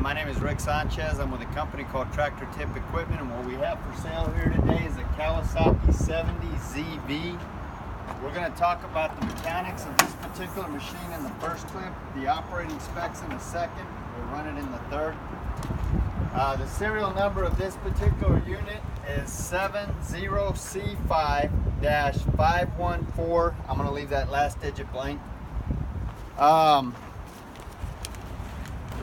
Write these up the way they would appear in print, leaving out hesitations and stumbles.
my name is Rick Sanchez. I'm with a company called Tractor Tip Equipment, and what we have for sale here today is a Kawasaki 70 ZV. We're going to talk about the mechanics of this particular machine in the first clip, the operating specs in the second, we'll run it in the third. The serial number of this particular unit is 70C5-514. I'm going to leave that last digit blank.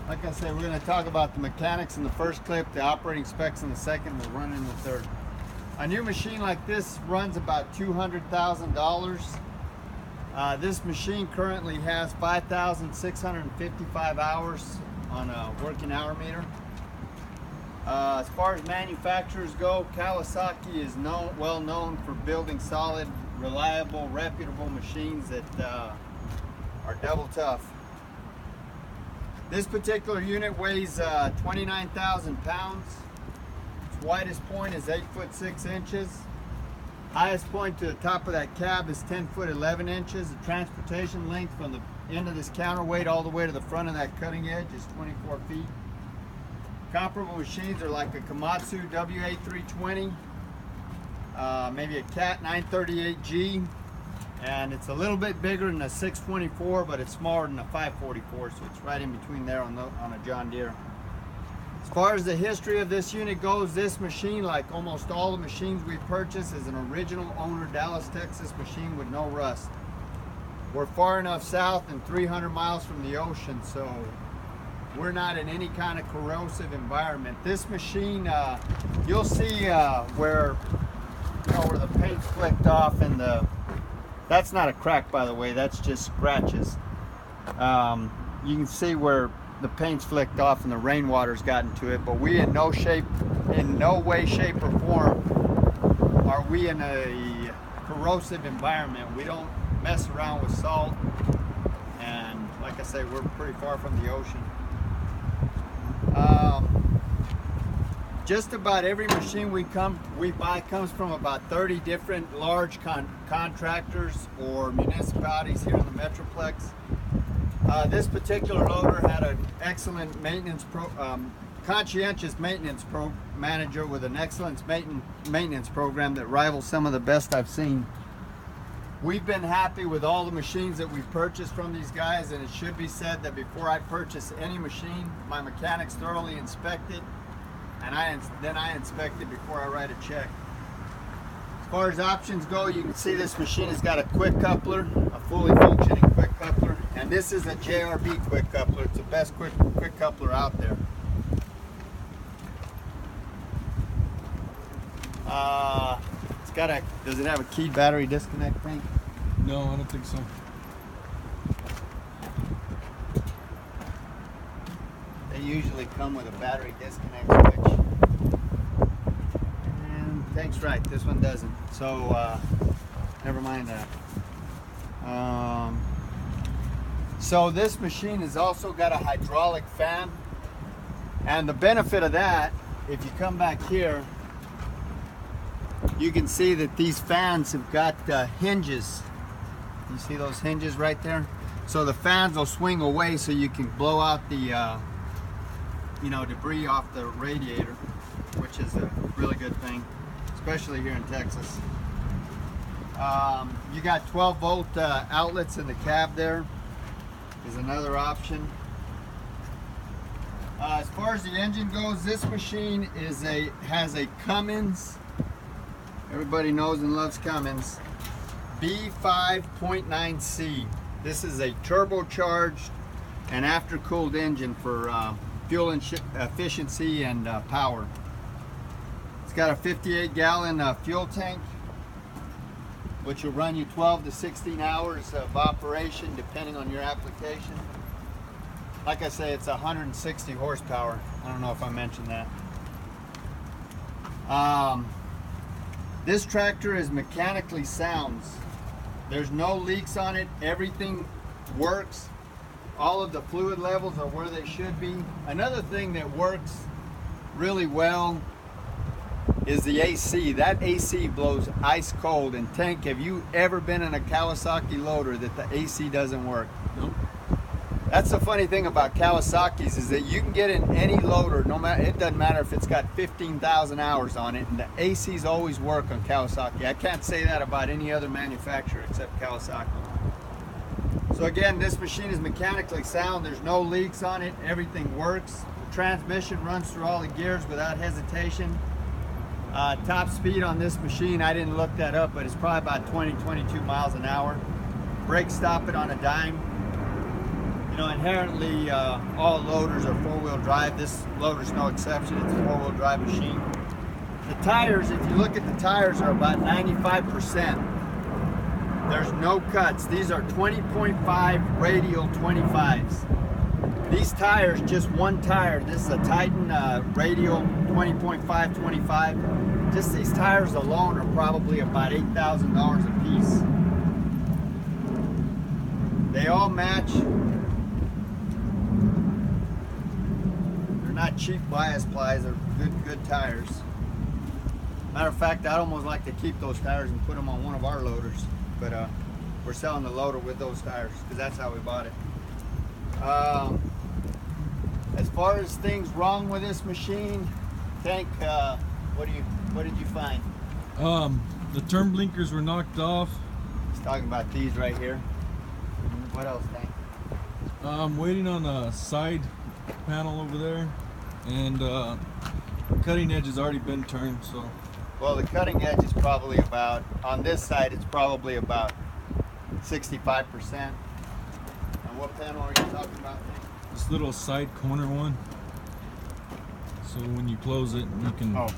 Like I said, we're going to talk about the mechanics in the first clip, the operating specs in the second, we'll run in the third. A new machine like this runs about $200,000. This machine currently has 5,655 hours on a working hour meter. As far as manufacturers go, Kawasaki is well known for building solid, reliable, reputable machines that are double tough. This particular unit weighs 29,000 pounds. Its widest point is 8 foot 6 inches. Highest point to the top of that cab is 10 foot 11 inches. The transportation length from the end of this counterweight all the way to the front of that cutting edge is 24 feet. Comparable machines are like a Komatsu WA320, maybe a Cat 938G, and it's a little bit bigger than a 624, but it's smaller than a 544, so it's right in between there on a John Deere. As far as the history of this unit goes, this machine, like almost all the machines we purchase, is an original owner Dallas, Texas machine with no rust. We're far enough south and 300 miles from the ocean, so we're not in any kind of corrosive environment. This machine, you'll see where the paint's flicked off, and that's not a crack, by the way, that's just scratches. You can see where the paint's flicked off and the rainwater's gotten to it, but we in no way, shape, or form are we in a corrosive environment. We don't mess around with salt, and like I say, we're pretty far from the ocean. Just about every machine we buy comes from about 30 different large contractors or municipalities here in the Metroplex. This particular loader had an excellent conscientious maintenance manager with an excellent maintenance program that rivals some of the best I've seen. We've been happy with all the machines that we've purchased from these guys, and it should be said that before I purchase any machine, my mechanics thoroughly inspect it, and then I inspect it before I write a check. As far as options go, you can see this machine has got a quick coupler, a fully functioning quick coupler, and this is a JRB quick coupler. It's the best quick coupler out there. Does it have a key battery disconnect thing? No, I don't think so. They usually come with a battery disconnect switch. And thanks, right, this one doesn't. So never mind that. So this machine has also got a hydraulic fan, and the benefit of that, if you come back here, you can see that these fans have got hinges. You see those hinges right there? So the fans will swing away so you can blow out the debris off the radiator, which is a really good thing, especially here in Texas. You got 12 volt outlets in the cab there is another option. As far as the engine goes, this machine has a Cummins, everybody knows and loves Cummins, B5.9C. This is a turbocharged and after-cooled engine for fuel efficiency and power. It's got a 58-gallon fuel tank, which will run you 12 to 16 hours of operation depending on your application. Like I say, it's 160 horsepower. I don't know if I mentioned that. This tractor is mechanically sound. There's no leaks on it. Everything works. All of the fluid levels are where they should be. Another thing that works really well is the AC. That AC blows ice cold. And Tank, have you ever been in a Kawasaki loader that the AC doesn't work? Nope. That's the funny thing about Kawasaki's is that you can get in any loader, no matter, it doesn't matter if it's got 15,000 hours on it, and the ACs always work on Kawasaki. I can't say that about any other manufacturer except Kawasaki. So again, this machine is mechanically sound. There's no leaks on it. Everything works. The transmission runs through all the gears without hesitation. Top speed on this machine, I didn't look that up, but it's probably about 20-22 miles an hour. Brake stop it on a dime. You know, inherently, all loaders are four-wheel drive. This loader's no exception. It's a four-wheel drive machine. The tires, if you look at the tires, are about 95%. There's no cuts. These are 20.5 radial 25s. These tires, just one tire. This is a Titan radial 20.5 25. Just these tires alone are probably about $8,000 a piece. They all match. They're not cheap bias plies. They're good tires. Matter of fact, I'd almost like to keep those tires and put them on one of our loaders. But we're selling the loader with those tires because that's how we bought it. As far as things wrong with this machine, Tank, what did you find? The turn blinkers were knocked off. He's talking about these right here. What else, Tank? I'm waiting on a side panel over there, and the cutting edge has already been turned, so. Well, the cutting edge is probably about, on this side, it's probably about 65%. And what panel are you talking about, Tank? This little side corner one. So when you close it, you can. Oh.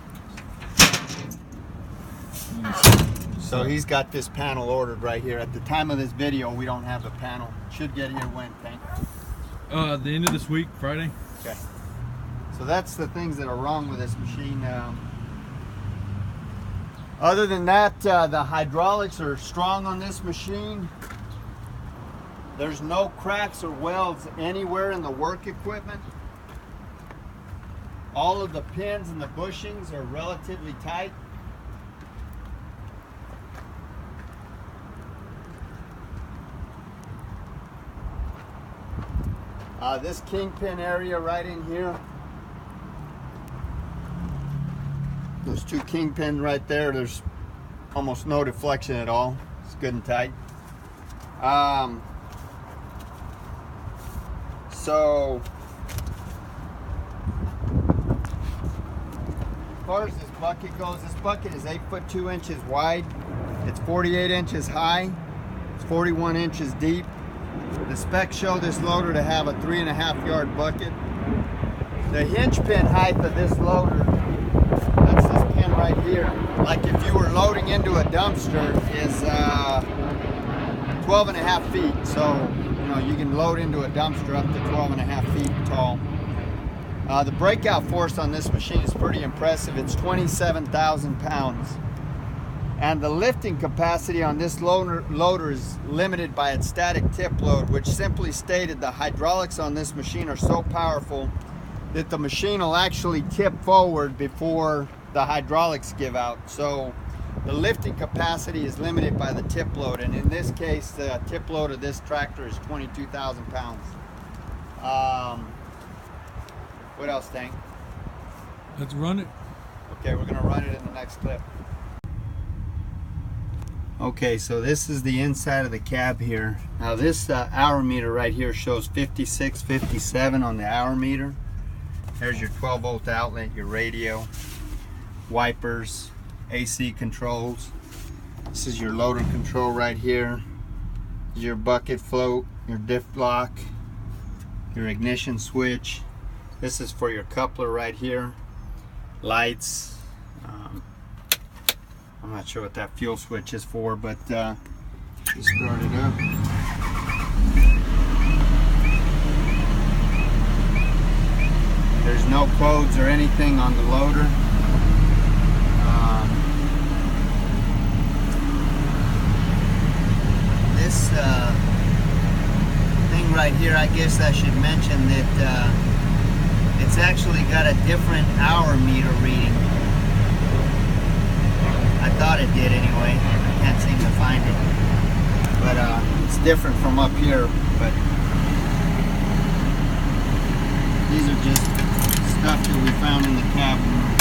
So he's got this panel ordered right here. At the time of this video, we don't have the panel. Should get here when, Tank? The end of this week, Friday. Okay. So that's the things that are wrong with this machine. Other than that, the hydraulics are strong on this machine. There's no cracks or welds anywhere in the work equipment. All of the pins and the bushings are relatively tight. This kingpin area right in here, those two kingpin right there, there's almost no deflection at all. It's good and tight. So as far as this bucket goes, this bucket is 8 foot 2 inches wide. It's 48 inches high. It's 41 inches deep. The specs show this loader to have a 3.5 yard bucket. The hinge pin height of this loader, that's this pin right here. Like if you were loading into a dumpster, is 12.5 feet. So, you know, you can load into a dumpster up to 12.5 feet tall. The breakout force on this machine is pretty impressive. It's 27,000 pounds. And the lifting capacity on this loader is limited by its static tip load, which simply stated the hydraulics on this machine are so powerful that the machine will actually tip forward before the hydraulics give out. So the lifting capacity is limited by the tip load, and in this case the tip load of this tractor is 22,000 pounds. What else, Tank? Let's run it. Okay, we're gonna run it in the next clip. Okay, so this is the inside of the cab here. Now this hour meter right here shows 56, 57 on the hour meter. There's your 12 volt outlet, your radio, wipers, AC controls. This is your loader control right here. This is your bucket float, your diff lock, your ignition switch. This is for your coupler right here. Lights. I'm not sure what that fuel switch is for, but just start it up. There's no codes or anything on the loader. This thing right here, I guess I should mention that it's actually got a different hour meter reading. I thought it did anyway. I can't seem to find it. But it's different from up here. But These are just stuff that we found in the cabin.